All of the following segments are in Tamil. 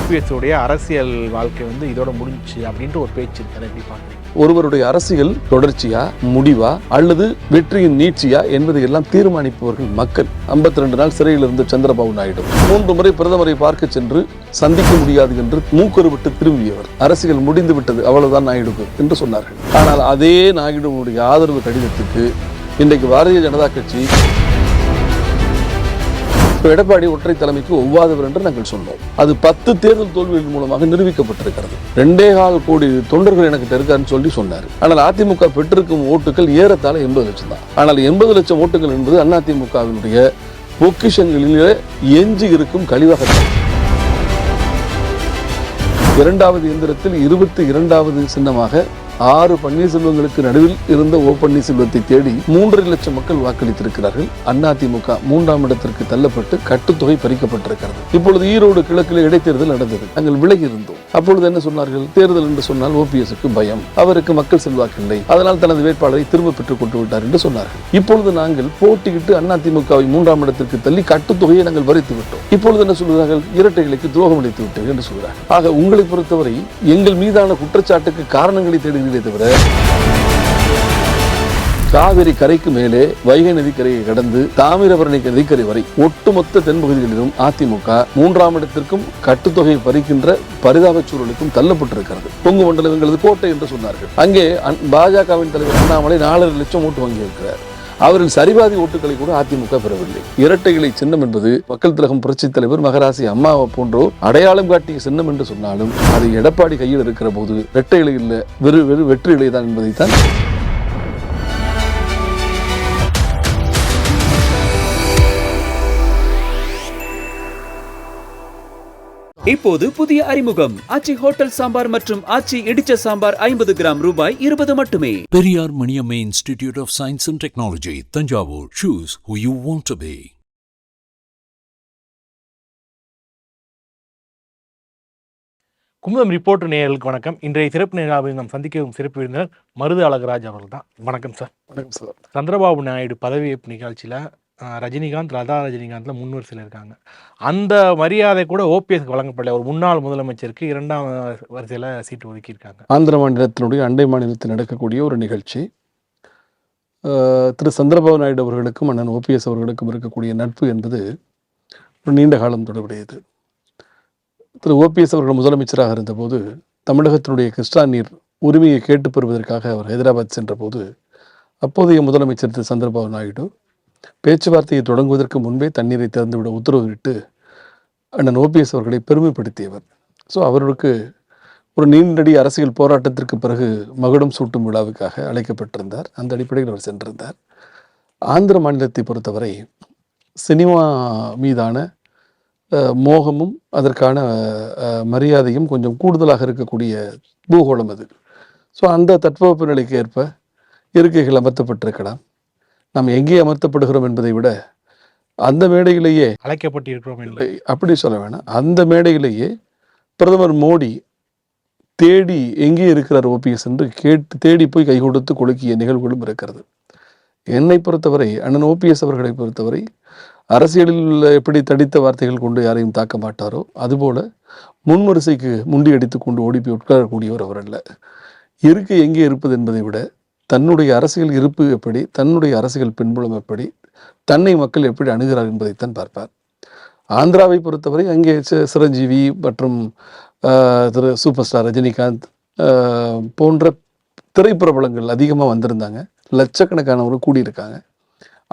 ஓபிஎஸ் உடைய அரசியல் வாழ்க்கை இதோட முடிஞ்சிச்சு அப்படின்ற ஒரு பேச்சு இருக்கு. எப்படி பார்க்குறீங்க? ஒருவருடைய அரசியல் தொடர்ச்சியா, முடிவா அல்லது வெற்றியின் நீட்சியா என்பதை எல்லாம் தீர்மானிப்பவர்கள் மக்கள். 52 நாள் சிறையில் இருந்த சந்திரபாபு நாயுடு 3 முறை பிரதமரை பார்க்க சென்று சந்திக்க முடியாது என்று மூக்கரு விட்டு திரும்பியவர். அரசியல் முடிந்து விட்டது, அவ்வளவுதான் நாயுடுக்கு என்று சொன்னார்கள். ஆனால் அதே நாயுடுவுடைய ஆதரவு கடிதத்துக்கு இன்றைக்கு பாரதிய ஜனதா கட்சி எடப்பாடி ஒற்றை தலைமைக்கு ஒவ்வாதவர் என்று நாங்கள் சொன்னோம். அது 10 தேர்தல் தோல்விகள் மூலமாக நிரூபிக்கப்பட்டிருக்கிறது. 2.25 கோடி தொண்டர்கள் எனக்கு இருக்காருன்னு சொல்லி சொன்னார். ஆனால் அதிமுக பெற்றிருக்கும் ஓட்டுகள் ஏறத்தாழ 80 லட்சம் தான். ஆனால் 80 லட்சம் ஓட்டுகள் என்பது அதிமுகவினுடைய பொக்கிஷங்களிலே எஞ்சி இருக்கும் கழிவகத்தான். 2வது எந்திரத்தில் 22வது சின்னமாக 6 பன்னீர்செல்வங்களுக்கு நடுவில் இருந்த ஓ பன்னீர்செல்வத்தை தேடி 3.5 லட்சம் மக்கள் வாக்களித்திருக்கிறார்கள். அதிமுக 3ஆம் இடத்திற்கு தள்ளப்பட்டு கட்டுத்தொகை பறிக்கப்பட்டிருக்கிறது. இப்பொழுது ஈரோடு கிழக்கில் இடைத்தேர்தல் நடந்தது. நாங்கள் விலகி இருந்தோம். அப்பொழுது என்ன சொன்னார்கள்? தேர்தல் என்று சொன்னால் ஓபிஎஸ்க்கு பயம், அவருக்கு மக்கள் செல்வாக்கு இல்லை, அதனால் தனது வேட்பாளரை திரும்ப பெற்றுக் கொண்டு விட்டார் என்று சொன்னார்கள். இப்பொழுது நாங்கள் போட்டியிட்டு அதிமுகவை 3ஆம் இடத்திற்கு தள்ளி கட்டுத்தொகையை நாங்கள் வரித்து விட்டோம். இப்பொழுது என்ன சொல்கிறார்கள்? இரட்டை இலைக்கு துரோகம் அளித்து விட்டது என்று சொல்கிறார்கள். ஆக உங்களை பொறுத்தவரை எங்கள் மீதான குற்றச்சாட்டுக்கு காரணங்களை தேடுகிறீர்கள் தவிர காவிரி கரைக்கு மேலே வைகை நதிக்கரையை கடந்து தாமிரபரணி நதிக்கரை வரை ஒட்டுமொத்த தென்பகுதிகளிலும் அதிமுக 3ஆம் இடத்திற்கும் கட்டுத்தொகை பறிக்கின்ற பரிதாப சூழலுக்கும் தள்ளப்பட்டிருக்கிறது. கொங்கு மண்டலம் எங்களது கோட்டை என்று சொன்னார்கள். அங்கே பாஜகவின் தலைவர் அண்ணாமலை 4.5 லட்சம் ஓட்டு வாங்கியிருக்கிறார். அவரின் சரிபாதி ஓட்டுகளை கூட அதிமுக பெறவில்லை. இரட்டை இலை சின்னம் என்பது மக்கள் திலகம் புரட்சித் தலைவர் மகராசி அம்மா போன்றோர் அடையாளம் காட்டிய சின்னம் என்று சொன்னாலும் அது எடப்பாடி கையில் இருக்கிற போது இரட்டை இலை இல்லை, வெறு வெற்றி இலைதான் என்பதைத்தான். இப்போது புதிய அறிமுகம் ஆச்சி ஹோட்டல் சாம்பார் மற்றும் ஆச்சி இடிச்ச சாம்பார் 50 கிராம் ரூபாய் 20 மட்டுமே. Periyar Maniammai institute of science and technology, Thanjavur. Choose who you want to be. Kumudam report நேயர்களுக்கு வணக்கம். இன்றைய சிறப்பு நேராக நாம் சந்திக்கும் சிறப்பு விருந்தினர் மருது அழகராஜ் அவர்கள் தான். வணக்கம் சார். வணக்கம் சார். சந்திரபாபு நாயுடு பதவியேற்பு நிகழ்ச்சியில் ரஜினிகாந்த், லதா ரஜினிகாந்த்ல முன்வரிசையில் இருக்காங்க. அந்த மரியாதை கூட ஓபிஎஸ்க்கு வழங்கப்படல. ஒரு முன்னாள் முதலமைச்சருக்கு 2ஆம் வரிசையில் சீட்டு ஒதுக்கியிருக்காங்க. ஆந்திர மாநிலத்தினுடைய அண்டை மாநிலத்தில் நடக்கக்கூடிய ஒரு நிகழ்ச்சி. திரு சந்திரபாபு நாயுடு அவர்களுக்கும் அண்ணன் ஓபிஎஸ் அவர்களுக்கும் இருக்கக்கூடிய நட்பு என்பது ஒரு நீண்ட காலம் தொடர்புடையது. திரு ஓபிஎஸ் அவர்கள் முதலமைச்சராக இருந்தபோது தமிழகத்தினுடைய கிருஷ்ணா நீர் உரிமையை கேட்டு பெறுவதற்காக அவர் ஹைதராபாத் சென்ற போது அப்போதைய முதலமைச்சர் திரு சந்திரபாபு நாயுடு பேச்சுவார்த்தையை தொடங்குவதற்கு முன்பே தண்ணீரை திறந்துவிட உத்தரவிட்டு அண்ணன் ஓபிஎஸ் அவர்களை பெருமைப்படுத்தியவர். ஸோ அவருக்கு ஒரு நீண்டடி அரசியல் போராட்டத்திற்கு பிறகு மகுடம் சூட்டும் விழாவுக்காக அழைக்கப்பட்டிருந்தார். அந்த அடிப்படையில் அவர் சென்றிருந்தார். ஆந்திர மாநிலத்தை பொறுத்தவரை சினிமா மீதான மோகமும் அதற்கான மரியாதையும் கொஞ்சம் கூடுதலாக இருக்கக்கூடிய பூகோளம் அது. ஸோ அந்த தட்பவெப்ப நிலைக்கு ஏற்ப இருக்கைகள் அமர்த்தப்பட்டிருக்கலாம். நாம் எங்கே அமர்த்தப்படுகிறோம் என்பதை விட அந்த மேடையிலேயே அழைக்கப்பட்டிருக்கிறோம் இல்லை அப்படி சொல்ல வேணாம். அந்த மேடையிலேயே பிரதமர் மோடி தேடி எங்கே இருக்கிறார் ஓபிஎஸ் என்று கேட்டு தேடி போய் கை கொடுத்து கொலுக்கிய நிகழ்வுகளும் இருக்கிறது. என்னை பொறுத்தவரை அண்ணன் ஓபிஎஸ் அவர்களை பொறுத்தவரை அரசியலில் எப்படி தடித்த வார்த்தைகள் கொண்டு யாரையும் தாக்க மாட்டாரோ அதுபோல முன்வரிசைக்கு முண்டி அடித்து கொண்டு ஓடி போய் உட்காரக்கூடியவர் அவர் அல்ல. இருக்கை எங்கே இருப்பது என்பதை விட தன்னுடைய அரசியல் இருப்பு எப்படி, தன்னுடைய அரசியல் பின்புலம் எப்படி, தன்னை மக்கள் எப்படி அணுகிறார் என்பதைத்தான் பார்ப்பார். ஆந்திராவை பொறுத்தவரை அங்கே சிரஞ்சீவி மற்றும் திரு சூப்பர் ஸ்டார் ரஜினிகாந்த் போன்ற திரைப்பிரபலங்கள் அதிகமாக வந்திருந்தாங்க. லட்சக்கணக்கானவர்கள் கூடியிருக்காங்க.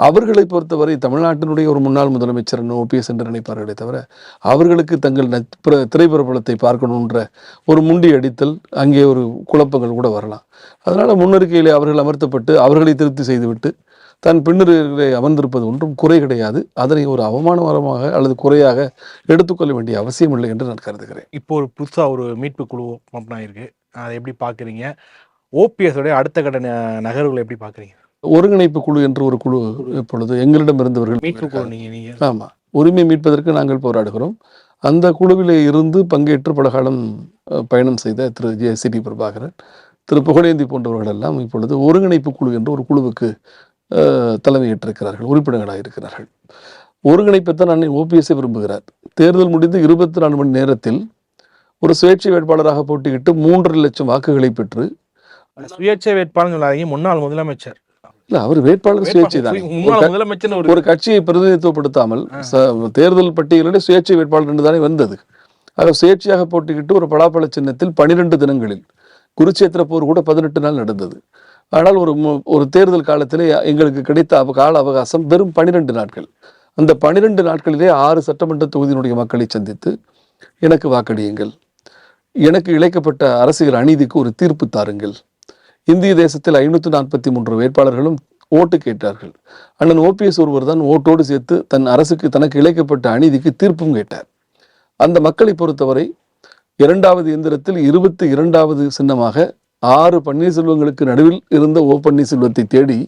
அவர்களை பொறுத்தவரை தமிழ்நாட்டினுடைய ஒரு முன்னாள் முதலமைச்சர் ஓபிஎஸ் என்று நினைப்பார்களே தவிர அவர்களுக்கு தங்கள் திரைப்பிரபலத்தை பார்க்கணுன்ற ஒரு முண்டி அடித்தல், அங்கே ஒரு குழப்பங்கள் கூட வரலாம். அதனால் முன்னறிக்கையிலே அவர்கள் அமர்த்தப்பட்டு அவர்களை திருப்தி செய்துவிட்டு தன் பின்னரிலே அமர்ந்திருப்பது ஒன்றும் குறை கிடையாது. அதனை ஒரு அவமானகரமாக அல்லது குறையாக எடுத்துக்கொள்ள வேண்டிய அவசியம் இல்லை என்று நான் கருதுகிறேன். இப்போ ஒரு புதுசாக ஒரு மீட்பு குழு ஓப்பன் ஆயிருக்கு. அதை எப்படி பார்க்குறீங்க? ஓபிஎஸ் அடுத்த கட்ட நகர்வுகளை எப்படி பார்க்குறீங்க? ஒருங்கிணைப்பு குழு என்று ஒரு குழு இப்பொழுது எங்களிடம் இருந்தவர்கள் மீட்பு குழு நீங்க ஆமாம், உரிமை மீட்பதற்கு நாங்கள் போராடுகிறோம். அந்த குழுவிலே இருந்து பங்கேற்று பல காலம் பயணம் செய்த திரு ஜே.சி.டி. பிரபாகரன், திரு புகழேந்தி போன்றவர்கள் எல்லாம் இப்பொழுது ஒருங்கிணைப்பு குழு என்று ஒரு குழுவுக்கு தலைமையேற்றிருக்கிறார்கள், உறுப்பினர்களாக இருக்கிறார்கள். ஒருங்கிணைப்பைத்தான் அன்னை ஓபிஎஸ்ஸை விரும்புகிறார். தேர்தல் முடிந்து 24 மணி நேரத்தில் ஒரு சுயேட்சை வேட்பாளராக போட்டியிட்டு 3.5 லட்சம் வாக்குகளை பெற்று, சுயேட்சை வேட்பாளர் சொல்லாதீங்க, முன்னாள் முதலமைச்சர். இல்ல அவர் வேட்பாளர் சுயேட்சை தான், முன்னாள் முதலமைச்சர் ஒரு கட்சியை பிரதிநிதித்துவப்படுத்தாமல் தேர்தல் பட்டியலில் சுயேட்சை வேட்பாளர் என்று தானே வந்தது. ஆக சுயேட்சையாக போட்டியிட்டு ஒரு பலாப்பழ சின்னத்தில் 12 தினங்களில், குருச்சேத்திர போர் கூட 18 நாள் நடந்தது. ஆனால் ஒரு தேர்தல் காலத்திலே எங்களுக்கு கிடைத்த கால அவகாசம் வெறும் 12 நாட்கள். அந்த 12 நாட்களிலே 6 சட்டமன்ற தொகுதியினுடைய மக்களை சந்தித்து, எனக்கு வாக்களியுங்கள், எனக்கு இழைக்கப்பட்ட அரசியல் அநீதிக்கு ஒரு தீர்ப்பு தாருங்கள். இந்திய தேசத்தில் 543 வேட்பாளர்களும் ஓட்டு கேட்டார்கள். அண்ணன் ஓபிஎஸ் ஒருவர் தான் ஓட்டோடு சேர்த்து தனக்கு இழைக்கப்பட்ட அநீதிக்கு தீர்ப்பும் கேட்டார். அந்த மக்களை பொறுத்தவரை 2வது எந்திரத்தில் 22வது சின்னமாக 6 பன்னீர்செல்வங்களுக்கு நடுவில் இருந்த ஓ பன்னீர்செல்வத்தை தேடி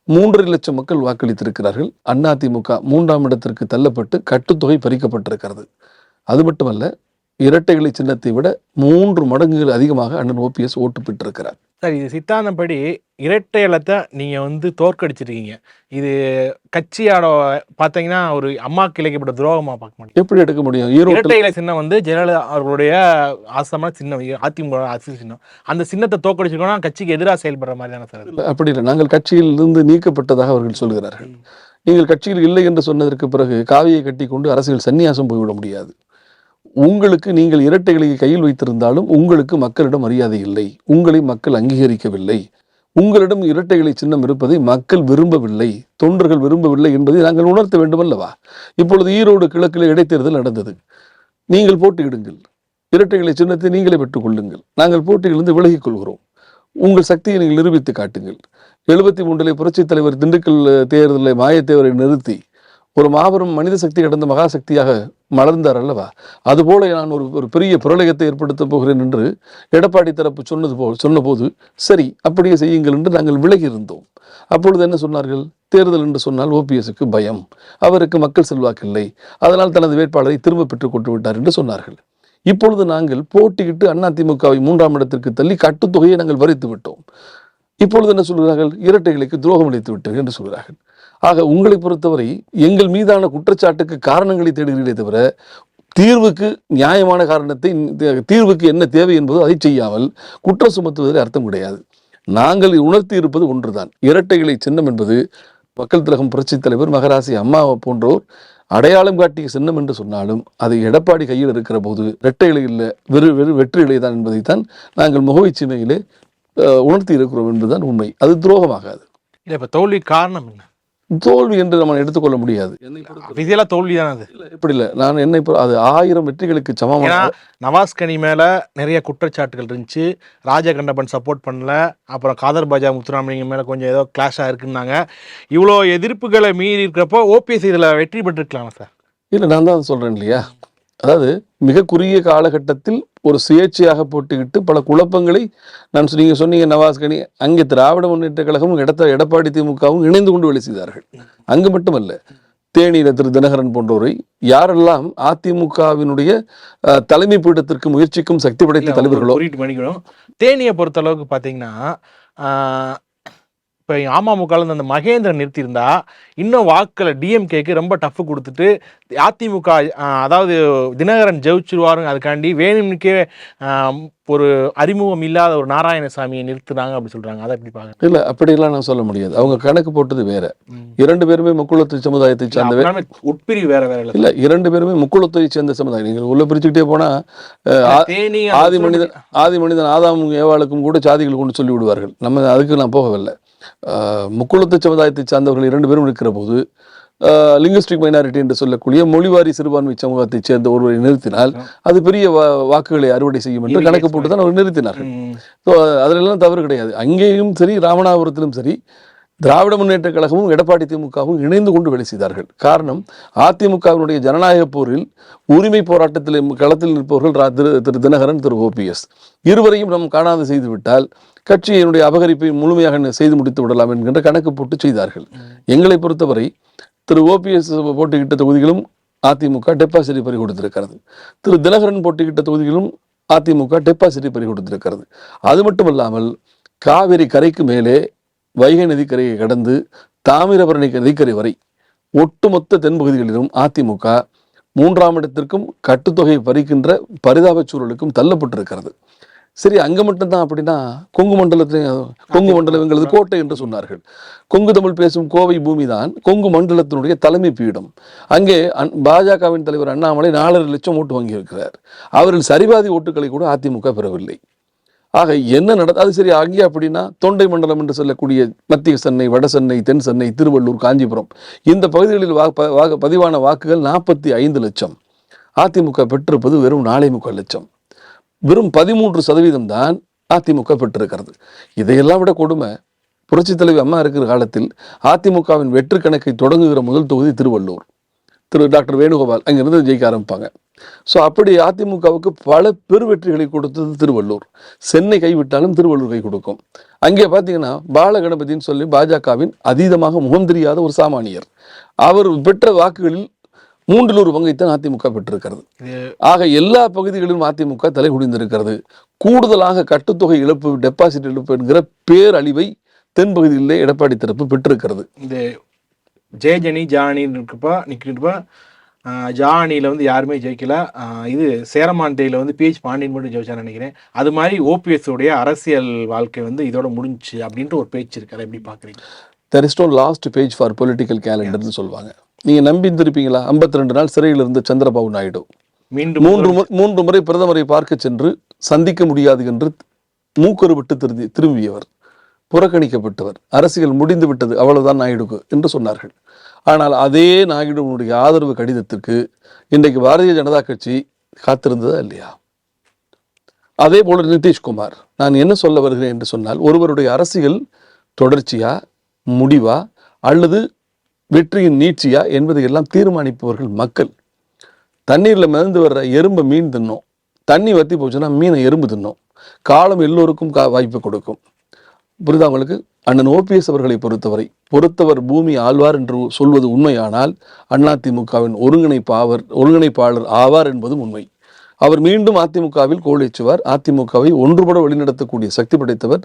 3.5 லட்சம் மக்கள் வாக்களித்திருக்கிறார்கள். அதிமுக 3ஆம் இடத்திற்கு தள்ளப்பட்டு கட்டுத்தொகை பறிக்கப்பட்டிருக்கிறது. அது மட்டுமல்ல, இரட்டை இலை சின்னத்தை விட 3 மடங்குகள் அதிகமாக அண்ணன் ஓபிஎஸ் ஓட்டு பெற்றிருக்கிறார். சார், இது சித்தாந்தப்படி இரட்டை இலத்தை நீங்கள் தோற்கடிச்சிருக்கீங்க. இது கட்சியோட பார்த்தீங்கன்னா ஒரு அம்மாவுக்கு இழைக்கப்பட்ட துரோகமாக பார்க்க முடியும். எப்படி எடுக்க முடியும்? இரட்டை இலை சின்னம் ஜெயலலிதா அவர்களுடைய ஆசமான சின்னம், அதிமுக அரசியல் சின்னம். அந்த சின்னத்தை தோற்கடிச்சிருக்கோம்னா கட்சிக்கு எதிராக செயல்படுற மாதிரி தானே சார்? அப்படி இல்லை, நாங்கள் கட்சியிலிருந்து நீக்கப்பட்டதாக அவர்கள் சொல்கிறார்கள். நீங்கள் கட்சியில் இல்லை என்று சொன்னதற்கு பிறகு காவியை கட்டி கொண்டு அரசியல் சன்னியாசம் போய்விட முடியாது. உங்களுக்கு நீங்கள் இரட்டை இலையை கையில் வைத்திருந்தாலும் உங்களுக்கு மக்களிடம் மரியாதை இல்லை, உங்களை மக்கள் அங்கீகரிக்கவில்லை, உங்களிடம் இரட்டை இலை சின்னம் இருப்பதை மக்கள் விரும்பவில்லை, தொண்டர்கள் விரும்பவில்லை என்பதை நாங்கள் உணர்த்த வேண்டும் அல்லவா? இப்பொழுது ஈரோடு கிழக்கில் இடைத்தேர்தல் நடந்தது. நீங்கள் போட்டியிடுங்கள், இரட்டை இலை சின்னத்தை நீங்களே பெற்றுக் கொள்ளுங்கள், நாங்கள் போட்டியிலிருந்து விலகிக் கொள்கிறோம், உங்கள் சக்தியை நீங்கள் நிரூபித்து காட்டுங்கள். 73 புரட்சித் தலைவர் திண்டுக்கல் தேர்தலில் மாயத்தேவரை நிறுத்தி ஒரு மாபெரும் மனித சக்தி கடந்த மகாசக்தியாக மலர்ந்தார் அல்லவா? அதுபோல நான் ஒரு பெரிய பிரளயத்தை ஏற்படுத்த போகிறேன் என்று எடப்பாடி தரப்பு சொன்னபோது சரி அப்படியே செய்யுங்கள் என்று நாங்கள் விலகி இருந்தோம். அப்பொழுது என்ன சொன்னார்கள்? தேர்தல் என்று சொன்னால் ஓபிஎஸ்க்கு பயம், அவருக்கு மக்கள் செல்வாக்கில்லை, அதனால் தனது வேட்பாளரை திரும்ப பெற்றுக் கொண்டு விட்டார் என்று சொன்னார்கள். இப்பொழுது நாங்கள் போட்டியிட்டு அதிமுகவை 3ஆம் இடத்திற்கு தள்ளி கட்டுத்தொகையை நாங்கள் வரித்து விட்டோம். இப்பொழுது என்ன சொல்கிறார்கள்? இரட்டை இலைக்கு துரோகம் அளித்து விட்டது என்று சொல்கிறார்கள். ஆக உங்களை பொறுத்தவரை எங்கள் மீதான குற்றச்சாட்டுக்கு காரணங்களை தேடுகிறீர்களே தவிர தீர்வுக்கு நியாயமான காரணத்தை, தீர்வுக்கு என்ன தேவை என்பது அதை செய்யாமல் குற்றம் சுமத்துவதில் அர்த்தம் கிடையாது. நாங்கள் உணர்த்தி இருப்பது ஒன்றுதான், இரட்டை இலை சின்னம் என்பது மக்கள் திலகம் புரட்சித் தலைவர் மகராசி அம்மா போன்றோர் அடையாளம் காட்டிய சின்னம் என்று சொன்னாலும் அது எடப்பாடி கையில் இருக்கிற போது இரட்டை இலை இல்லை, வெற்றி இலை தான் என்பதைத்தான் நாங்கள் முகவை சின்னையிலே உணர்த்தி இருக்கிறோம் என்பதுதான் உண்மை. அது துரோகமாகாது. இல்லை, இப்போ தோல்வி காரணம் என்ன? தோல்வி என்று நம்ம எடுத்துக்கொள்ள முடியாது. தோல்வி தான் அது. இப்படி இல்லை, நான் அது 1000 வெற்றிகளுக்கு சமமான. நவாஸ்கனி மேல நிறைய குற்றச்சாட்டுகள் இருந்துச்சு, ராஜகண்டபன் சப்போர்ட் பண்ணல, அப்புறம் காதர் பாஜா முத்துராமலிங்கம் மேல கொஞ்சம் ஏதோ கிளாஷா இருக்குன்னாங்க. இவ்வளோ எதிர்ப்புகளை மீறி இருக்கிறப்போ ஓபிஎஸ் இதுல வெற்றி பெற்றிருக்கலாம் சார்? இல்லை, நான் தான் சொல்றேன் இல்லையா, அதாவது மிக குறுகிய காலகட்டத்தில் ஒரு சுயேட்சையாக போட்டுக்கிட்டு பல குழப்பங்களை நீங்க சொன்னீங்க. நவாஸ்கனி அங்கே திராவிட முன்னேற்ற கழகமும் எடப்பாடி திமுகவும் இணைந்து கொண்டு வேலை செய்தார்கள். அங்கு மட்டுமல்ல, தேனியில திரு தினகரன் போன்றோரை யாரெல்லாம் அதிமுகவினுடைய தலைமை பீடத்திற்கு முயற்சிக்கும் சக்தி படைத்த தலைவர்களோ. தேனியை பொறுத்த அளவுக்கு பாத்தீங்கன்னா இப்போ அமமுகவில் அந்த மகேந்திரன் நிறுத்தியிருந்தா இன்னும் வாக்குகளை டிஎம்கேக்கு ரொம்ப டஃப் கொடுத்துட்டு அதிமுக அதாவது தினகரன் ஜெயிச்சிருவாருங்க, அதுக்காண்டி வேணும்னுக்கே ஒரு அறிமுகம் இல்லாத ஒரு நாராயணசாமியை நிறுத்துறாங்க அப்படி சொல்றாங்க. அதை எப்படி பாருங்க? இல்லை, அப்படியெல்லாம் நான் சொல்ல முடியாது. அவங்க கணக்கு போட்டது வேற. 2 பேருமே முக்குளத்து சமுதாயத்தை சார்ந்த, உட்பிரிவு வேற வேற இல்லை, 2 பேருமே முக்குளத்தை சேர்ந்த சமுதாயம். நீங்கள் உள்ள பிரிச்சுக்கிட்டே போனா ஆதி மனிதன் ஆதாம் ஏவாளுக்கும் கூட சாதிகள் கொண்டு சொல்லி விடுவார்கள். நம்ம அதுக்கு நான் போகவில்லை. முக்குளத்து சமுதாயத்தை சார்ந்தவர்கள் 2 பேரும் இருக்கிற போது லிங்குஸ்டிக் மைனாரிட்டி என்று சொல்லக்கூடிய மொழிவாரி சிறுபான்மை சமூகத்தை சேர்ந்த ஒருவரை நிறுத்தினால் அது பெரிய வாக்குகளை அறுவடை செய்யும் என்று கணக்கு போட்டு தான் அவர் நிறுத்தினார்கள். ஸோ அதிலெல்லாம் தவறு கிடையாது. அங்கேயும் சரி, ராமநாதபுரத்திலும் சரி, திராவிட முன்னேற்ற கழகமும் எடப்பாடி திமுகவும் இணைந்து கொண்டு வேலை செய்தார்கள். காரணம், அதிமுகவினுடைய ஜனநாயக போரில் உரிமை போராட்டத்தில் களத்தில் நிற்பவர்கள் திரு தினகரன், திரு ஓபிஎஸ் இருவரையும் நாம் காணாது செய்துவிட்டால் கட்சியினுடைய அபகரிப்பை முழுமையாக செய்து முடித்து விடலாம் என்கின்ற கணக்கு போட்டு செய்தார்கள். எங்களை பொறுத்தவரை திரு ஓபிஎஸ் போட்டியிட்ட தொகுதிகளும் அதிமுக டெபாசிட்டை பறி கொடுத்திருக்கிறது. திரு தினகரன் போட்டியிட்ட தொகுதிகளும் அதிமுக டெபாசிட்டை பறி கொடுத்திருக்கிறது. அது மட்டுமல்லாமல் காவிரி கரைக்கு மேலே வைகை நதிக்கரையை கடந்து தாமிரபரணி நதிக்கரை வரை ஒட்டுமொத்த தென்பகுதிகளிலும் அதிமுக மூன்றாம் இடத்திற்கும் கட்டுத்தொகை பறிக்கின்ற பரிதாப சூழலுக்கும் தள்ளப்பட்டிருக்கிறது. சரி, அங்கே மட்டும்தான் அப்படின்னா கொங்கு மண்டலங்கிறது கோட்டை என்று சொன்னார்கள். கொங்கு தமிழ் பேசும் கோவை பூமி தான் கொங்கு மண்டலத்தினுடைய தலைமை பீடம். அங்கே பாஜகவின் தலைவர் அண்ணாமலை 4.5 லட்சம் ஓட்டு வாங்கியிருக்கிறார். அவரில் சரிபாதி ஓட்டுகளை கூட அதிமுக பெறவில்லை. ஆக என்ன அது சரி, அங்கே அப்படின்னா தொண்டை மண்டலம் என்று சொல்லக்கூடிய மத்திய சென்னை, வட சென்னை, தென் சென்னை, திருவள்ளூர், காஞ்சிபுரம் இந்த பகுதிகளில் பதிவான வாக்குகள் 45 லட்சம். அதிமுக பெற்றிருப்பது வெறும் 4.25 லட்சம். வெறும் 13% தான் அதிமுக பெற்றிருக்கிறது. இதையெல்லாம் விட கொடுமை, புரட்சித் தலைவி அம்மா இருக்கிற காலத்தில் அதிமுகவின் வெற்றி கணக்கை தொடங்குகிற முதல் தொகுதி திருவள்ளூர். டாக்டர் வேணுகோபால் அங்கிருந்து ஜெயிக்க ஆரம்பிப்பாங்க. ஸோ அப்படி அதிமுகவுக்கு பல பெருவெற்றிகளை கொடுத்தது திருவள்ளூர். சென்னை கைவிட்டாலும் திருவள்ளூர் கை கொடுக்கும். அங்கே பார்த்தீங்கன்னா பாலகணபதினு சொல்லி பாஜகவின் அதீதமாக முகம் தெரியாத ஒரு சாமானியர், அவர் பெற்ற வாக்குகளில் 3 பங்கைத்தான் அதிமுக பெற்றிருக்கிறது. ஆக எல்லா பகுதிகளிலும் அதிமுக தலை குடிந்திருக்கிறது. கூடுதலாக கட்டுத்தொகை இழப்பு, டெபாசிட் இழப்பு என்கிற பேரழிவை தென்பகுதியிலே எடப்பாடி தரப்பு பெற்றிருக்கிறது. இந்த ஜெயஜனி ஜானி நிற்கிறப்ப ஜானியில் வந்து யாருமே ஜெயிக்கல. இது சேரமான்டையில் வந்து பிஹெச் பாண்டியன் மட்டும் ஜெயிச்சான்னு நினைக்கிறேன். அது மாதிரி ஓபிஎஸ் உடைய அரசியல் வாழ்க்கை வந்து இதோட முடிஞ்சு அப்படின்ட்டு ஒரு பேச்சு இருக்கு. அதை எப்படி பார்க்குறீங்க? There is no last page for political calendar ன்னு சொல்லுவாங்க. நீங்க நம்பி இருப்பீங்களா? 52 நாள் சிறையில் இருந்த சந்திரபாபு நாயுடு மீண்டும் 3 முறை பிரதமரை பார்க்க சென்று சந்திக்க முடியாது என்று மூக்கறுவிட்டு திரும்பியவர், புறக்கணிக்கப்பட்டவர், அரசியல் முடிந்து விட்டது அவ்வளவுதான் நாயுடுக்கு என்று சொன்னார்கள். ஆனால் அதே நாயுடுவனுடைய ஆதரவு கடிதத்திற்கு இன்றைக்கு பாரதிய ஜனதா கட்சி காத்திருந்ததா இல்லையா? அதே போல நிதிஷ்குமார், நான் என்ன சொல்ல வருகிறேன் என்று சொன்னால், ஒருவருடைய அரசியல் தொடர்ச்சியா, முடிவா அல்லது வெற்றியின் நீட்சியா என்பதை எல்லாம் தீர்மானிப்பவர்கள் மக்கள். தண்ணீரில் மிதந்து வர்ற எறும்பை மீன் தின்னோம், தண்ணி வத்தி போச்சுன்னா மீனை எறும்பு தின்னோம். காலம் எல்லோருக்கும் வாய்ப்பு கொடுக்கும். புரியுதா உங்களுக்கு? அண்ணன் ஓபிஎஸ் அவர்களை பொறுத்தவர் பூமி ஆழ்வார் என்று சொல்வது உண்மையானால் அதிமுகவின் ஒருங்கிணைப்பாளர் ஆவார் என்பதும் உண்மை. அவர் மீண்டும் அதிமுகவில் கோலேச்சுவார். அதிமுகவை ஒன்றுபட வழிநடத்தக்கூடிய சக்தி படைத்தவர்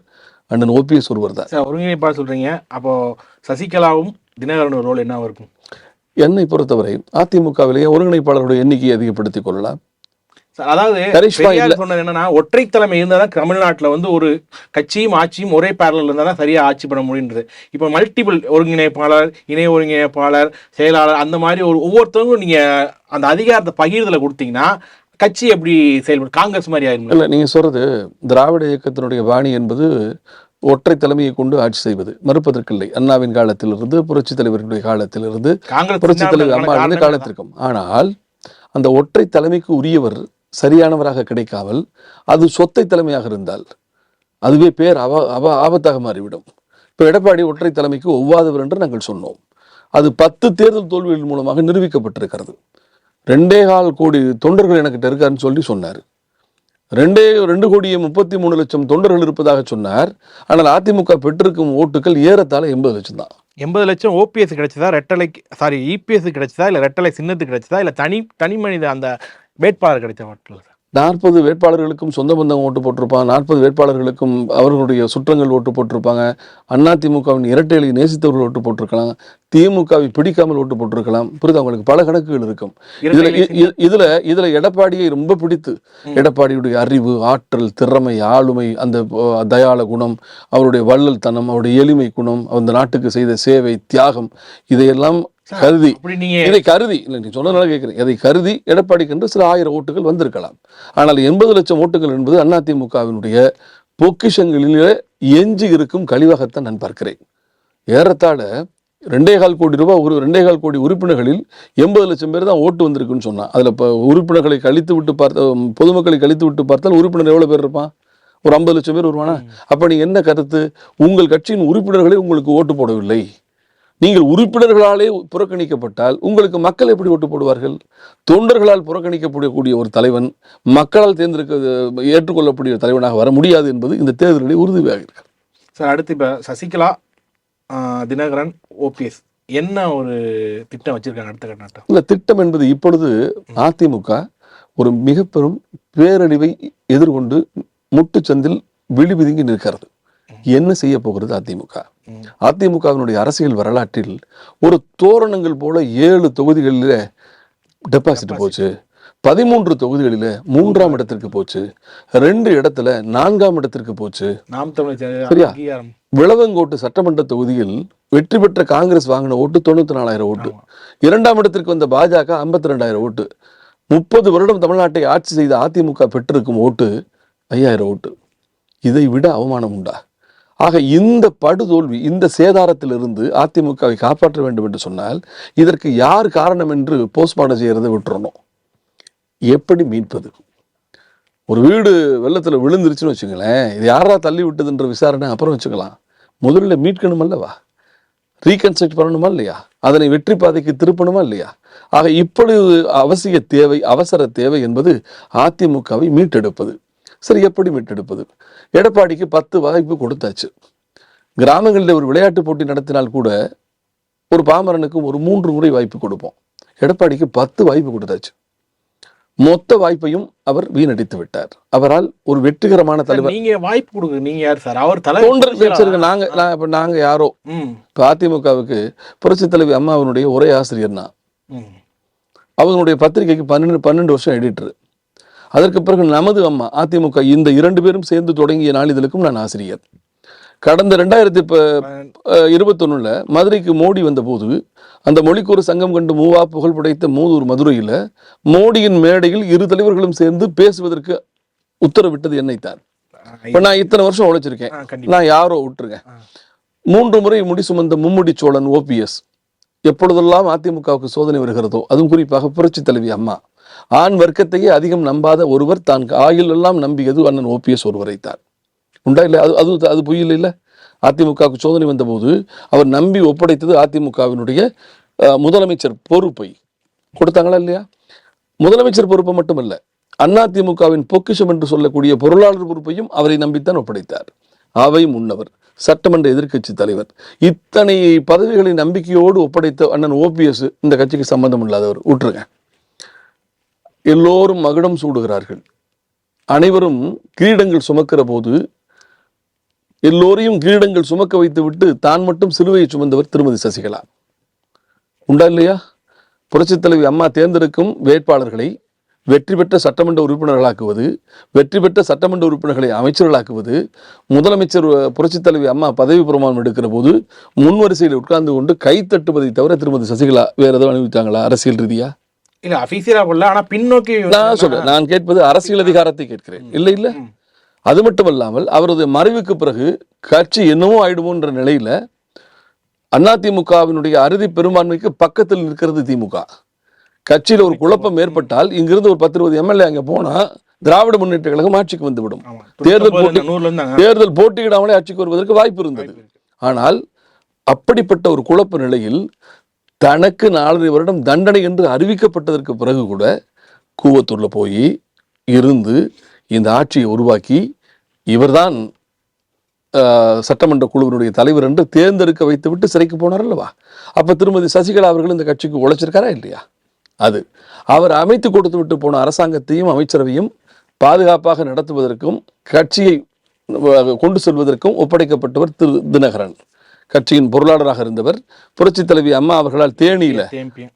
அண்ணன் ஓபிஎஸ் ஒருவர் தான். ஒருங்கிணைப்பாளர் சொல்றீங்க, அப்போ சசிகலாவும் தினகரன் ரோல் என்ன இருக்கும்? என்னை பொறுத்தவரை அதிமுகவிலேயே ஒருங்கிணைப்பாளருடைய எண்ணிக்கையை அதிகப்படுத்திக் கொள்ளலாம். அதாவது சொன்னது என்னன்னா, ஒற்றை தலைமை இருந்தாதான் தமிழ்நாட்டுல வந்து ஒரு கட்சியும் ஆட்சியும் ஒரே பேரல் இருந்தாதான் சரியா ஆட்சி பண்ண முடியுன்றது. இப்ப மல்டிபிள் ஒருங்கிணைப்பாளர், இணை ஒருங்கிணைப்பாளர், செயலாளர், அந்த மாதிரி ஒவ்வொருத்தவங்களும் நீங்க அந்த அதிகாரத்தை பகிர்தலை கொடுத்தீங்கன்னா கட்சி எப்படி செயல்படும்? காங்கிரஸ் மாதிரி ஆயிரும் இல்ல? நீங்க சொல்றது திராவிட இயக்கத்தினுடைய பாணி என்பது ஒற்றை தலைமையை கொண்டு ஆட்சி செய்வது, மறுப்பதற்கில்லை. அண்ணாவின் காலத்திலிருந்து, புரட்சி தலைவர்களுடைய காலத்திலிருந்து, புரட்சி தலைவர் அம்மாவின் காலத்திற்கும். ஆனால் அந்த ஒற்றை தலைமைக்கு உரியவர் சரியானவராக கிடைக்காமல் அது சொத்தை தலைமையாக இருந்தால் அதுவே பேர் ஆபத்தாக மாறிவிடும். இப்போ எடப்பாடி ஒற்றை தலைமைக்கு ஒவ்வாதவர் என்று நாங்கள் சொன்னோம். அது 10 தேர்தல் தோல்விகள் மூலமாக நிரூபிக்கப்பட்டிருக்கிறது. 2.25 கோடி தொண்டர்கள் எனக்கிட்ட இருக்காருன்னு சொல்லி சொன்னார். 2,33,00,000 தொண்டர்கள் இருப்பதாக சொன்னார். ஆனால் அதிமுக பெற்றிருக்கும் ஓட்டுகள் ஏறத்தாழ 80 லட்சம் தான். 80 லட்சம் ஓபிஎஸ் கிடைச்சதா, இபிஎஸ் கிடைச்சதா, இல்ல ரெட்டலை சின்னத்துக்கு கிடைச்சதா, இல்ல தனி மனித அந்த வேட்பாளர் கிடைச்ச ஓட்டுல? 40 வேட்பாளர்களுக்கும் சொந்த பந்தம் ஓட்டு போட்டிருப்பாங்க. 40 வேட்பாளர்களுக்கும் அவர்களுடைய சுற்றங்கள் ஓட்டு போட்டிருப்பாங்க. அதிமுகவின் இரட்டைகளை நேசித்தவர்கள் ஓட்டு போட்டிருக்கலாம். திமுகவை பிடிக்காமல் ஓட்டு போட்டிருக்கலாம். புரியுது? அவங்களுக்கு பல கணக்குகள் இருக்கும். இதுல எடப்பாடியை ரொம்ப பிடித்து, எடப்பாடியுடைய அறிவு, ஆற்றல், திறமை, ஆளுமை, அந்த தயாள குணம், அவருடைய வள்ளல் தனம், அவருடைய எளிமை குணம், அந்த நாட்டுக்கு செய்த சேவை, தியாகம், இதையெல்லாம் கருதி இல்லை, நீ சொன்னதுனால கேட்கிறேன், அதை கருதி எடப்பாடிக்கு என்று சில 1000 ஓட்டுகள் வந்திருக்கலாம். ஆனால் 80 லட்சம் ஓட்டுகள் என்பது அதிமுகவினுடைய பொக்கிஷங்களிலே எஞ்சி இருக்கும் கழிவாகத்தான் நான் பார்க்கிறேன். ஏறத்தாழ 2.25 கோடி ரூபாய், 2.25 கோடி உறுப்பினர்களில் 80 லட்சம் பேர் தான் ஓட்டு வந்திருக்குன்னு சொன்னான். அதுல இப்போ உறுப்பினர்களை கழித்து விட்டு பொதுமக்களை கழித்து விட்டு பார்த்தால் உறுப்பினர் எவ்வளவு பேர் இருப்பான்? ஒரு 50 லட்சம் பேர் வருவானா? அப்ப நீங்க என்ன கருத்து? உங்கள் கட்சியின் உறுப்பினர்களே உங்களுக்கு ஓட்டு போடவில்லை. நீங்கள் உறுப்பினர்களாலே புறக்கணிக்கப்பட்டால் உங்களுக்கு மக்கள் எப்படி ஓட்டு போடுவார்கள்? தொண்டர்களால் புறக்கணிக்கப்படக்கூடிய ஒரு தலைவன் மக்களால் ஏற்றுக்கொள்ளக்கூடிய தலைவனாக வர முடியாது என்பது இந்த தேர்தலில் உறுதியாக இருக்கு. சார், அடுத்து இப்போ சசிகலா, தினகரன், ஓபிஎஸ் என்ன ஒரு திட்டம் வச்சிருக்காங்க அடுத்த கட்டம்? இல்ல, திட்டம் என்பது இப்பொழுது அதிமுக ஒரு மிக பெரும் பேரழிவை எதிர்கொண்டு முட்டுச்சந்தில் விழிபிதுங்கி நிற்கிறது. என்ன செய்ய போகிறது அதிமுக? அதிமுகவினுடைய அரசியல் வரலாற்றில் ஒரு தோரணங்கள் போல 7 தொகுதிகளில் டெபாசிட் போச்சு. 13 தொகுதிகளில் 3ஆம் இடத்திற்கு போச்சு. 2 இடத்துல 4ஆம் இடத்திற்கு போச்சு. நாம் தமிழர் சரியா? அங்கீகாரம். விளவங்கோட்டு சட்டமன்ற தொகுதியில் வெற்றி பெற்ற காங்கிரஸ் வாங்கின ஓட்டு 94,000 ஓட்டு. 2ஆம் இடத்திற்கு வந்த பாஜக 52,000 ஓட்டு. 30 வருடம் தமிழ்நாட்டை ஆட்சி செய்த அதிமுக பெற்றிருக்கும் ஓட்டு 5,000 ஓட்டு. இதை விட அவமானம் உண்டா? ஆக இந்த படுதோல்வி, இந்த சேதாரத்திலிருந்து அதிமுகவை காப்பாற்ற வேண்டும் என்று சொன்னால் இதற்கு யார் காரணம் என்று போஸ்ட்மார்ட்டம் செய்யறதை விட்டுறணும். எப்படி மீட்பது? ஒரு வீடு வெள்ளத்தில் விழுந்துருச்சுன்னு வச்சுங்களேன், இது யாரா தள்ளி விட்டதுன்ற விசாரணை அப்புறம் வச்சுக்கலாம். முதல்ல மீட்கணும் அல்லவா? ரீகன்ஸ்ட்ரக்ட் பண்ணணுமா இல்லையா? அதனை வெற்றி பாதைக்கு திருப்பணுமா இல்லையா? ஆக இப்பொழுது அவசர தேவை என்பது அதிமுகவை மீட்டெடுப்பது. சரி, எப்படி மீட்டெடுப்பது? எடப்பாடிக்கு 10 வாய்ப்பு கொடுத்தாச்சு. கிராமங்களில் ஒரு விளையாட்டு போட்டி நடத்தினால் கூட ஒரு பாமரனுக்கு ஒரு 3 முறை வாய்ப்பு கொடுப்போம். எடப்பாடிக்கு 10 வாய்ப்பு கொடுத்தாச்சு. மொத்த வாய்ப்பையும் அவர் வீணடித்து விட்டார். அவரால் ஒரு வெற்றிகரமான தலைவர். நீங்க வாய்ப்பு கொடுங்க. நீங்க யார் சார்? அவர் நாங்க யாரோ. இப்ப அதிமுகவுக்கு புரட்சி தலைவி அம்மாவினுடைய ஒரே ஆசிரியர் நான். அவங்களுடைய பத்திரிகைக்கு 12 வருஷம் எடிட்டர். அதற்கு பிறகு நமது அம்மா அதிமுக, இந்த 2 பேரும் சேர்ந்து தொடங்கிய நாளிதழுக்கும் நான் ஆசிரியர். கடந்த 2021 மதுரைக்கு மோடி வந்த போது அந்த மொழிக்கு ஒரு சங்கம் கண்டு மூவா புகழ் படைத்த மூதூர் மதுரையில் மோடியின் மேடையில் 2 தலைவர்களும் சேர்ந்து பேசுவதற்கு உத்தரவிட்டது என்னைத்தான். இப்ப நான் இத்தனை வருஷம் உழைச்சிருக்கேன். நான் யாரோ விட்டுருங்க. 3 முறை முடி சுமந்த மும்முடி சோழன் OPS எப்பொழுதெல்லாம் அதிமுகவுக்கு சோதனை வருகிறதோ, அதுவும் குறிப்பாக புரட்சி தலைவி அம்மா, ஆண் வர்க்கத்தையே அதிகம் நம்பாத ஒருவர் தான் ஆயுள் எல்லாம் நம்பியது அண்ணன் OPS ஒருவரைத்தான். உண்டா இல்லை? அது பொய் இல்லை. அதிமுகவுக்கு சோதனை வந்த போது அவர் நம்பி ஒப்படைத்தது அதிமுகவினுடைய முதலமைச்சர் பொறுப்பை கொடுத்தாங்களா இல்லையா? முதலமைச்சர் பொறுப்பை மட்டுமல்ல, அதிமுகவின் பொக்கிஷம் என்று சொல்லக்கூடிய பொருளாளர் பொறுப்பையும் அவரை நம்பித்தான் ஒப்படைத்தார். அவை முன்னவர், சட்டமன்ற எதிர்க்கட்சி தலைவர், இத்தனை பதவிகளை நம்பிக்கையோடு ஒப்படைத்த அண்ணன் OPS இந்த கட்சிக்கு சம்பந்தம் இல்லாதவர். விட்டுருங்க. எல்லோரும் மகுடம் சூடுகிறார்கள். அனைவரும் கிரீடங்கள் சுமக்கிற போது எல்லோரையும் கிரீடங்கள் சுமக்க வைத்து விட்டு தான் மட்டும் சிலுவையை சுமந்தவர் திருமதி சசிகலா. உண்டா இல்லையா? புரட்சி தலைவி அம்மா தேர்ந்தெடுக்கும் வேட்பாளர்களை வெற்றி பெற்ற சட்டமன்ற உறுப்பினர்களாக்குவது, வெற்றி பெற்ற சட்டமன்ற உறுப்பினர்களை அமைச்சர்களாக்குவது, முதலமைச்சர் புரட்சி தலைவி அம்மா பதவி பிரமாணம் எடுக்கிற போது முன்வரிசையில் உட்கார்ந்து கொண்டு கை தட்டுவதை தவிர திருமதி சசிகலா வேற எதுவும் அனுபவித்தாங்களா அரசியல் ரீதியா? இல்ல, அபிஷியலா போடல. ஆனா பின்னோக்கி நான் சொல்றேன், நான் கேட்பது அரசியல் அதிகாரத்தை கேட்கிறேன். இல்ல அது மட்டுமல்லாமல் அவரது மறைவுக்கு பிறகு கட்சி என்னவோ ஆயிடுமோன்ற நிலையில அதிமுகவினுடைய அறுதி பெரும்பான்மைக்கு பக்கத்தில் நிற்கிறது திமுக. கட்சியில் ஒரு குழப்பம் ஏற்பட்டால் இங்கிருந்து ஒரு 10-20 MLA அங்க போனா திராவிட முன்னேற்ற கழகம் ஆட்சிக்கு வந்துவிடும். தேர்தல் போட்டியிடாமலே ஆட்சிக்கு வருவதற்கு வாய்ப்பு இருந்தது. ஆனால் அப்படிப்பட்ட ஒரு குழப்ப நிலையில் தனக்கு 4 வருடம் தண்டனை என்று அறிவிக்கப்பட்டதற்கு பிறகு கூட கூவத்தூர்ல போய் இருந்து இந்த ஆட்சியை உருவாக்கி இவர்தான் சட்டமன்ற குழுவினுடைய தலைவர் என்று தேர்ந்தெடுக்க வைத்துவிட்டு சிறைக்கு போனார் அல்லவா? அப்ப திருமதி சசிகலா அவர்கள் இந்த கட்சிக்கு உழைச்சிருக்காரா இல்லையா? அது அவர் அமைத்து கொடுத்து விட்டு போன அரசாங்கத்தையும் அமைச்சரவையும் பாதுகாப்பாக நடத்துவதற்கும் கட்சியை கொண்டு செல்வதற்கும் ஒப்படைக்கப்பட்டவர் திரு தினகரன். கட்சியின் பொருளாளராக இருந்தவர். புரட்சி தலைவி அம்மா அவர்களால் தேனியில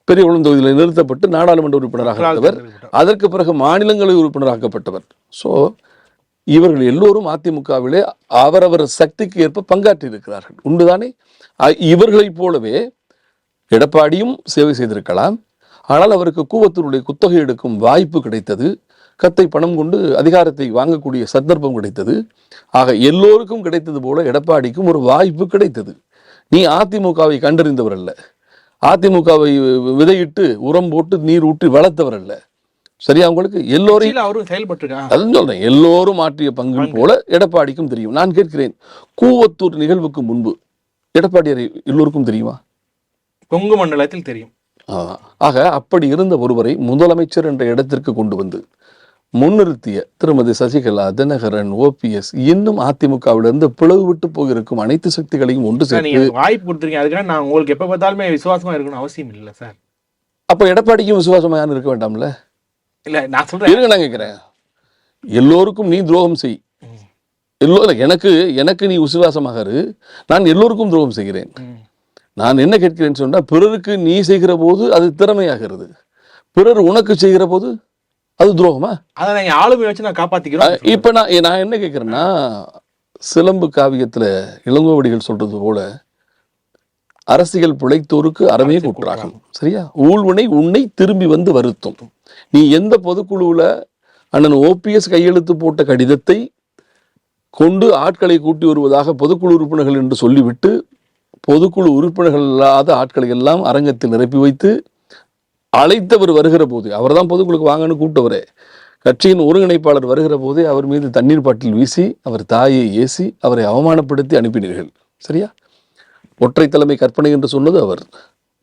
பெரியகுளம் தொகுதியில் நிறுத்தப்பட்டு நாடாளுமன்ற உறுப்பினராக இருந்தவர். அதற்கு பிறகு மாநிலங்களவை உறுப்பினராக்கப்பட்டவர். ஸோ இவர்கள் எல்லோரும் அதிமுகவிலே அவரவர் சக்திக்கு ஏற்ப பங்காற்றி இருக்கிறார்கள். உண்டுதானே? இவர்களைப் போலவே எடப்பாடியும் சேவை செய்திருக்கலாம். ஆனால் அவருக்கு கூவத்தூருடைய குத்தகை எடுக்கும் வாய்ப்பு கிடைத்தது. கத்தை பணம் கொண்டு அதிகாரத்தை வாங்கக்கூடிய சந்தர்ப்பம் கிடைத்தது. ஆக எல்லோருக்கும் கிடைத்தது போல எடப்பாடிக்கும் ஒரு வாய்ப்பு கிடைத்தது. நீ அதிமுகவை கண்டறிந்தவர் அல்ல, அதிமுகவை விதையிட்டு உரம் போட்டு நீர் ஊற்றி வளர்த்தவர் அல்ல. சரியா? உங்களுக்கு எல்லோரையும் அவரும் செயல்பட்டு அதுன்னு சொல்றேன். எல்லோரும் ஆற்றிய பங்கு போல எடப்பாடிக்கும் தெரியும். நான் கேட்கிறேன், கூவத்தூர் நிகழ்வுக்கு முன்பு எடப்பாடியார் எல்லோருக்கும் தெரியுமா? கொங்கு மண்டலத்தில் தெரியும். ஆக அப்படி இருந்த ஒருவரை முதலமைச்சர் என்ற இடத்திற்கு கொண்டு வந்து முன்னிறுத்திய திருமதி சசிகலா, தினகரன், OPS இன்னும் அதிமுகவிலிருந்து பிளவு விட்டு போயிருக்கும் அனைத்து சக்திகளையும் ஒன்று சேர்த்து வாய்ப்பு கொடுத்துருக்கீங்க. அதுக்காக நான் உங்களுக்கு எப்ப பார்த்தாலுமே விசுவாசமா இருக்கணும் அவசியம் இல்லை சார். அப்ப எடப்பாடிக்கும் விசுவாசமா யாரும் இருக்க வேண்டாம்ல? இல்ல, நான் சொல்றேன், நான் கேட்கிறேன், எல்லோருக்கும் நீ துரோகம் செய், எனக்கு நீ விசுவாசமாக இரு, நான் எல்லோருக்கும் துரோகம் செய்கிறேன். நான் என்ன கேட்கிறேன்னு சொன்னா, பிறருக்கு நீ செய்கிற போது அது திறமையாகிறது, பிறர் உனக்கு செய்கிற போது அது துரோகமா? அதை நாங்க ஆளுமை வச்சு நான் காப்பாத்திக்கிறோம். இப்ப நான் என்ன கேட்கிறேன்னா, சிலம்பு காவியத்துல இளங்கோவடிகள் சொல்றது போல அரசியல் பிழைத்தோருக்கு அறமே கூற்றாகும். சரியா? ஊழ்வினை உன்னை திரும்பி வந்து வருத்தும். நீ எந்த பொதுக்குழுவுல அண்ணன் ஓபிஎஸ் கையெழுத்து போட்ட கடிதத்தை கொண்டு ஆட்களை கூட்டி வருவதாக பொதுக்குழு உறுப்பினர்கள் என்று சொல்லிவிட்டு பொதுக்குழு உறுப்பினர்கள் இல்லாத ஆட்களை எல்லாம் அரங்கத்தில் நிரப்பி வைத்து அழைத்தவர் வருகிற போது, அவர் தான் பொதுக்குழுக்கு வாங்கன்னு கூப்பிட்டவரே, கட்சியின் ஒருங்கிணைப்பாளர் வருகிற போதே அவர் மீது தண்ணீர் பாட்டில் வீசி அவர் தாயை ஏசி அவரை அவமானப்படுத்தி அனுப்பினீர்கள். சரியா? ஒற்றை தலைமை கற்பனை என்று சொன்னது அவர்.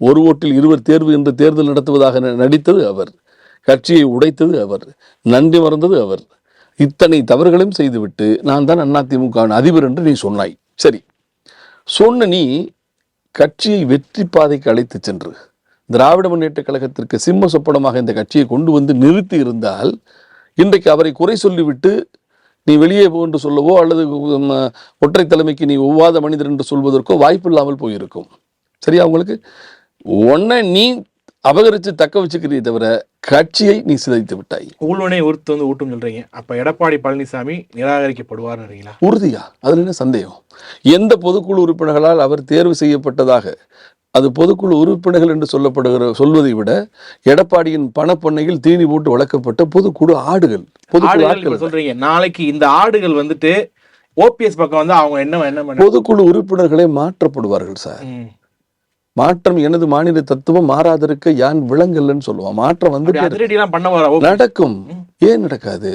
ஒரு ஓட்டில் 20 தேர்வு என்று தேர்தல் நடத்துவதாக நடித்தது அவர். கட்சியை உடைத்தது அவர். நன்றி மறந்தது அவர். இத்தனை தவறுகளையும் செய்துவிட்டு நான் தான் அதிமுக அதிபர் என்று நீ சொன்னாய். சரி, சொன்ன நீ கட்சியை வெற்றி பாதைக்கு அழைத்து சென்று திராவிட முன்னேற்ற கழகத்திற்கு சிம்ம சொப்பனமாக இந்த கட்சியை கொண்டு வந்து நிறுத்தி இருந்தால் இன்றைக்கு அவரை குறை சொல்லிவிட்டு நீ வெளியே போ என்று சொல்லவோ அல்லது ஒற்றை தலைமைக்கு நீ ஒவ்வாத மனிதர் என்று சொல்வதற்கோ வாய்ப்பு இல்லாமல் போயிருக்கும். சரியா? உங்களுக்கு ஒன்ன நீ அபகரித்து தக்க வச்சுக்கிறீ தவிர கட்சியை நீ சிதைத்து விட்டாய். ஊழ்வனை உறுத்து வந்து ஊட்டும் சொல்றீங்க. அப்ப எடப்பாடி பழனிசாமி நிராகரிக்கப்படுவார்ன்றீங்களா? உறுதியா? அதுல என்ன சந்தேகம்? எந்த பொதுக்குழு உறுப்பினர்களால் அவர் தேர்வு செய்யப்பட்டதாக, அது பொதுக்குழு உறுப்பினர்கள் என்று சொல்வதை விட எடப்பாடியின் பணப்பண்ணையில் தீனி போட்டு வளர்க்கப்பட்ட பொதுக்குழு ஆடுகள். சொல்றீங்க நாளைக்கு இந்த ஆடுகள் வந்துட்டு ஓபிஎஸ் பக்கம் வந்து அவங்க என்ன பொதுக்குழு உறுப்பினர்களே மாற்றப்படுவார்கள் சார். மாற்றம் எனது மாநில தத்துவம் மாறாதிருக்க யான் விளங்கல்லன்னு சொல்லுவான். மாற்றம் வந்து நடக்கும். ஏன் நடக்காது?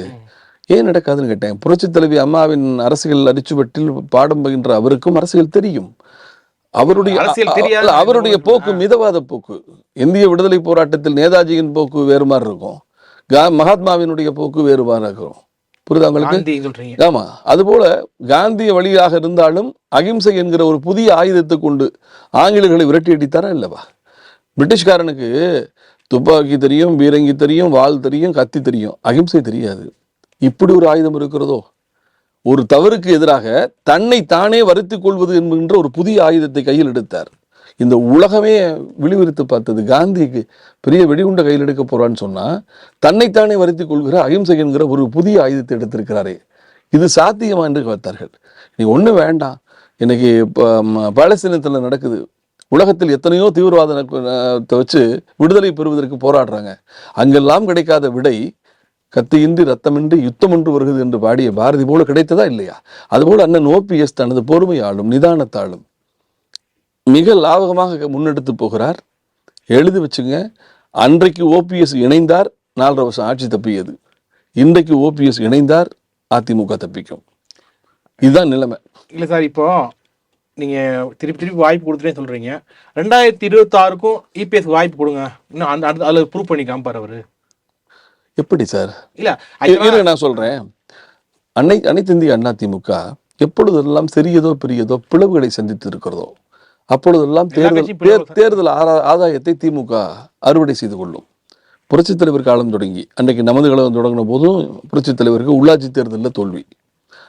ஏன் நடக்காதுன்னு கேட்டேன். புரட்சி தலைவி அம்மாவின் அரசியல் அரிச்சுவட்டில் பாடம் பகின்ற அவருக்கும் அரசியல் தெரியும். அவருடைய போக்கு மிதவாத போக்கு. இந்திய விடுதலை போராட்டத்தில் நேதாஜியின் போக்கு வேறு மாதிரி இருக்கும், மகாத்மாவினுடைய போக்கு வேறு மாதிரி இருக்கும். புரியுதா உங்களுக்கு? ஆமா, அதுபோல காந்திய வழியாக இருந்தாலும் அகிம்சை என்கிற ஒரு புதிய ஆயுதத்தை கொண்டு ஆங்கிலேயர்களை விரட்டி அடித்தாரா இல்லவா? பிரிட்டிஷ்காரனுக்கு துப்பாக்கி தெரியும், பீரங்கி தெரியும், வாள் தெரியும், கத்தி தெரியும், அகிம்சை தெரியாது. இப்படி ஒரு ஆயுதம் இருக்கிறதோ? ஒரு தவறுக்கு எதிராக தன்னை தானே வருத்திக் கொள்வது என்கின்ற ஒரு புதிய ஆயுதத்தை கையில் எடுத்தார். இந்த உலகமே விழிவிரித்து பார்த்தது. காந்திக்கு பெரிய வெடிகுண்ட கையில் எடுக்க போறான்னு சொன்னா தன்னைத்தானே வருத்திக் கொள்கிற அகிம்சை என்கிற ஒரு புதிய ஆயுதத்தை எடுத்திருக்கிறாரே, இது சாத்தியமா என்று பார்த்தார்கள். நீ ஒண்ணு வேண்டாம், இன்னைக்கு பாலஸ்தீனத்துல நடக்குது. உலகத்தில் எத்தனையோ தீவிரவாதத்தை வச்சு விடுதலை பெறுவதற்கு போராடுறாங்க. அங்கெல்லாம் கிடைக்காத விடை கத்தியின்றி ரத்தமின்றி யுத்தம் ஒன்று வருகிறது என்று பாடிய பாரதி போல கிடைத்ததா இல்லையா? அதுபோல அண்ணன் ஓபிஎஸ் தனது பொறுமையாலும் நிதானத்தாலும் மிக லாபகமாக முன்னெடுத்து போகிறார். எழுதி வச்சுங்க, அன்றைக்கு ஓபிஎஸ் இணைந்தார் 4.5 வருஷம் ஆட்சி தப்பியது. இன்றைக்கு ஓபிஎஸ் இணைந்தார் அதிமுக தப்பிக்கும். இதுதான் நிலைமை. இல்லை சார், இப்போ நீங்க திருப்பி வாய்ப்பு கொடுத்துட்டே சொல்றீங்க. 2026க்கும் இபிஎஸ் வாய்ப்பு கொடுங்க, இன்னும் அதுல ப்ரூவ் பண்ணி காமிப்பார் அவரு. எப்படி சார்? இல்ல நான் சொல்றேன், அனைத்து இந்திய அண்ணா திமுக எப்பொழுதெல்லாம் சிறியதோ பெரியதோ பிளவுகளை சந்தித்து இருக்கிறதோ அப்பொழுதெல்லாம் தேர்தல் ஆதாயத்தை திமுக அறுவடை செய்து கொள்ளும். புரட்சித் தலைவர் காலம் தொடங்கி அன்றைக்கு நமது கழகம் தொடங்கின போதும் புரட்சித் தலைவருக்கு உள்ளாட்சி தேர்தலில் தோல்வி,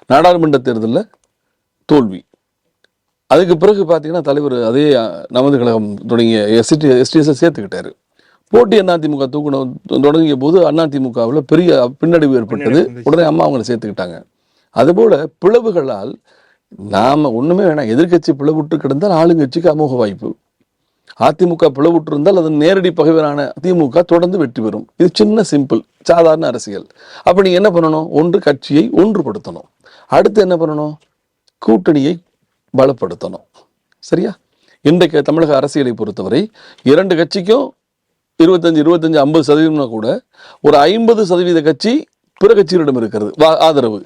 நாடாளுமன்ற தேர்தலில் தோல்வி. அதுக்கு பிறகு பார்த்தீங்கன்னா தலைவர் அதே நமது கழகம் தொடங்கிய எஸ்டிஎஸ் சேர்த்துக்கிட்டாரு. போட்டி அதிமுக தொடங்கிய போது அதிமுகவில் பெரிய பின்னடைவு ஏற்பட்டது. உடனே அம்மா அவங்களை சேர்த்துக்கிட்டாங்க. அதுபோல பிளவுகளால் நாம ஒண்ணுமே வேணாம், எதிர்கட்சி பிளவுற்று கிடந்தால் ஆளுங்கட்சிக்கு அமோக வாய்ப்பு. அதிமுக பிளவுற்று இருந்தால் அதன் நேரடி பகைவரான திமுக தொடர்ந்து வெற்றி பெறும். இது சின்ன சிம்பிள் சாதாரண அரசியல். அப்ப நீங்க என்ன பண்ணணும்? ஒன்று கட்சியை ஒன்றுபடுத்தணும், அடுத்து என்ன பண்ணணும்? கூட்டணியை பலப்படுத்தணும். சரியா? இன்றைக்கு தமிழக அரசியலை பொறுத்தவரை 2 கட்சிக்கும் 25-50% கூட ஒரு 50% கட்சி பிற கட்சிகளிடம் இருக்கிறது ஆதரவு.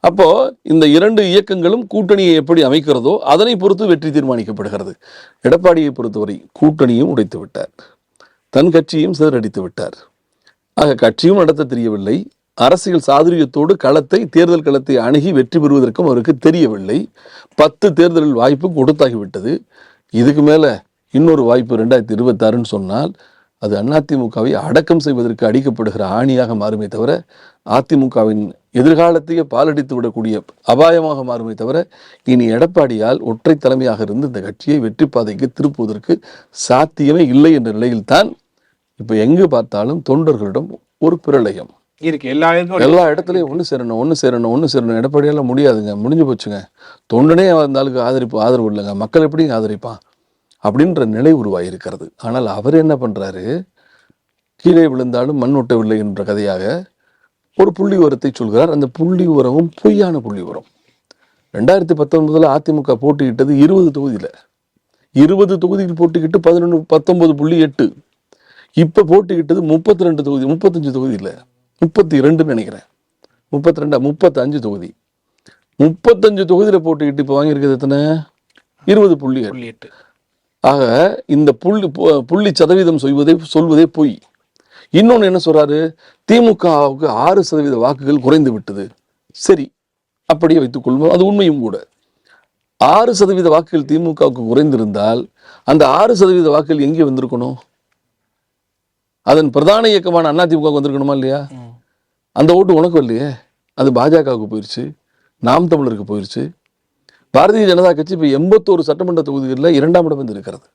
அப்போ இந்த 2 இயக்கங்களும் கூட்டணியை எப்படி அமைக்கிறதோ அதனை பொறுத்து வெற்றி தீர்மானிக்கப்படுகிறது. எடப்பாடியை பொறுத்தவரை கூட்டணியும் உடைத்து விட்டார், தன் கட்சியும் சிதறடித்து விட்டார். ஆக கட்சியும் நடத்த தெரியவில்லை, அரசியல் சாதுரியத்தோடு தேர்தல் களத்தை அணுகி வெற்றி பெறுவதற்கும் அவருக்கு தெரியவில்லை. 10 தேர்தலில் வாய்ப்பு கொடுத்தாகிவிட்டது. இதுக்கு மேல இன்னொரு வாய்ப்பு 2026ன்னு சொன்னால் அது அதிமுகவை அடக்கம் செய்வதற்கு அடிக்கப்படுகிற ஆணியாக மாறுமே தவிர அதிமுகவின் எதிர்காலத்தையே பாலடித்து விடக்கூடிய அபாயமாக மாறுமே தவிர இனி எடப்பாடியால் ஒற்றை தலைமையாக இருந்து இந்த கட்சியை வெற்றி பாதைக்கு திருப்புவதற்கு சாத்தியமே இல்லை என்ற நிலையில்தான் இப்போ எங்கு பார்த்தாலும் தொண்டர்களிடம் ஒரு பிரளயம் இருக்கு. எல்லா எல்லா இடத்துலையும் ஒன்று சேரணும். எடப்பாடியால் முடியாதுங்க, முடிஞ்சு போச்சுங்க, தொண்டனே அந்த ஆளுக்கு ஆதரவு இல்லைங்க, மக்கள் எப்படி ஆதரிப்பான் அப்படின்ற நிலை உருவாகியிருக்கிறது. ஆனால் அவர் என்ன பண்ணுறாரு, கீழே விழுந்தாலும் மண் ஒட்டவில்லை என்ற கதையாக ஒரு புள்ளி உரத்தை சொல்கிறார். அந்த புள்ளி உரமும் பொய்யான புள்ளி உரம். 2019 அதிமுக போட்டியிட்டது 20 தொகுதியில், 20 தொகுதியில் போட்டிக்கிட்டு 19.8. இப்போ போட்டிக்கிட்டது 32 தொகுதி, 35 தொகுதி இல்லை, 32 நினைக்கிறேன், 35 தொகுதி. 35 தொகுதியில் போட்டிக்கிட்டு இப்போ வாங்கியிருக்கிறது எத்தனை? 20.8. ஆக இந்த புள்ளி சதவீதம் சொல்வதே பொய். இன்னொன்று என்ன சொல்றாரு, திமுகவுக்கு 6% வாக்குகள் குறைந்து விட்டது. சரி, அப்படியே வைத்துக் கொள்வோம், அது உண்மையும் கூட. 6% வாக்குகள் திமுகவுக்கு குறைந்திருந்தால் அந்த 6% வாக்குகள் எங்கே வந்திருக்கணும்? அதன் பிரதான இயக்கமான அதிமுக வந்திருக்கணுமா இல்லையா? அந்த ஓட்டு உனக்கு இல்லையே, அது பாஜகவுக்கு போயிடுச்சு, நாம் தமிழருக்கு போயிடுச்சு. பாரதிய ஜனதா கட்சி இப்போ 81 சட்டமன்ற தொகுதிகளில் 2ஆம் இடம் வந்திருக்கிறது,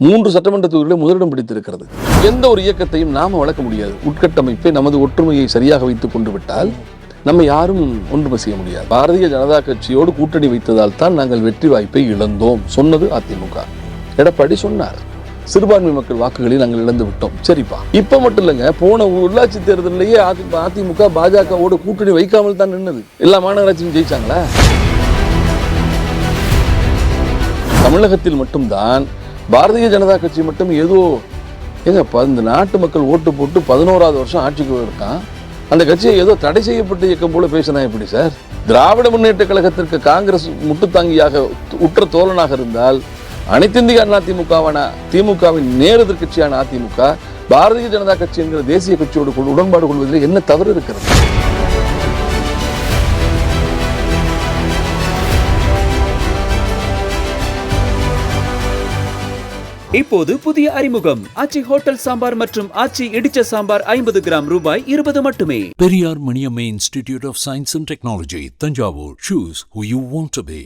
3 சட்டமன்ற தொகுதிகளில் முதலிடம் பிடித்திருக்கிறது. எந்த ஒரு இயக்கத்தையும் நாம வளர்க்க முடியாது. உட்கட்டமைப்பை, நமது ஒற்றுமையை சரியாக வைத்துக் கொண்டு விட்டால் நம்ம யாரும் ஒன்றுமை செய்ய முடியாது. பாரதிய ஜனதா கட்சியோடு கூட்டணி வைத்ததால் தான் நாங்கள் வெற்றி வாய்ப்பை இழந்தோம் சொன்னது அதிமுக. எடப்பாடி சொன்னார், சிறுபான்மை மக்கள் வாக்குகளை நாங்கள் இழந்து விட்டோம். சரிப்பா, இப்ப மட்டும் இல்லைங்க, போன உள்ளாட்சி தேர்தலிலேயே அதிமுக பாஜகவோடு கூட்டணி வைக்காமல் தான் நின்னது. எல்லா மாநகராட்சியும் ஜெயிச்சாங்களா? தமிழகத்தில் மட்டும்தான் பாரதிய ஜனதா கட்சி மட்டும் ஏதோ இந்த நாட்டு மக்கள் ஓட்டு போட்டு 11வது வருஷம் ஆட்சிக்கு இருக்கான், அந்த கட்சியை ஏதோ தடை செய்யப்பட்ட இயக்கம் போல பேசினா எப்படி சார்? திராவிட முன்னேற்ற கழகத்திற்கு காங்கிரஸ் முட்டுத்தாங்கியாக உற்ற தோழனாக இருந்தால், அனைத்து இந்திய அண்ணா திமுகவின் நேர் எதிர்க்கட்சியான அதிமுக பாரதிய ஜனதா கட்சி என்கிற தேசிய கட்சியோடு உடன்பாடு கொள்வதில் என்ன தவறு இருக்கிறது? இப்போது புதிய அறிமுகம் ஆச்சி ஹோட்டல் சாம்பார் மற்றும் ஆச்சி இடிச்ச சாம்பார் 50 கிராம் ரூபாய் 20 மட்டுமே. Periyar Maniyamma Institute of Science and Technology, Tanjavur. Choose who you want to be.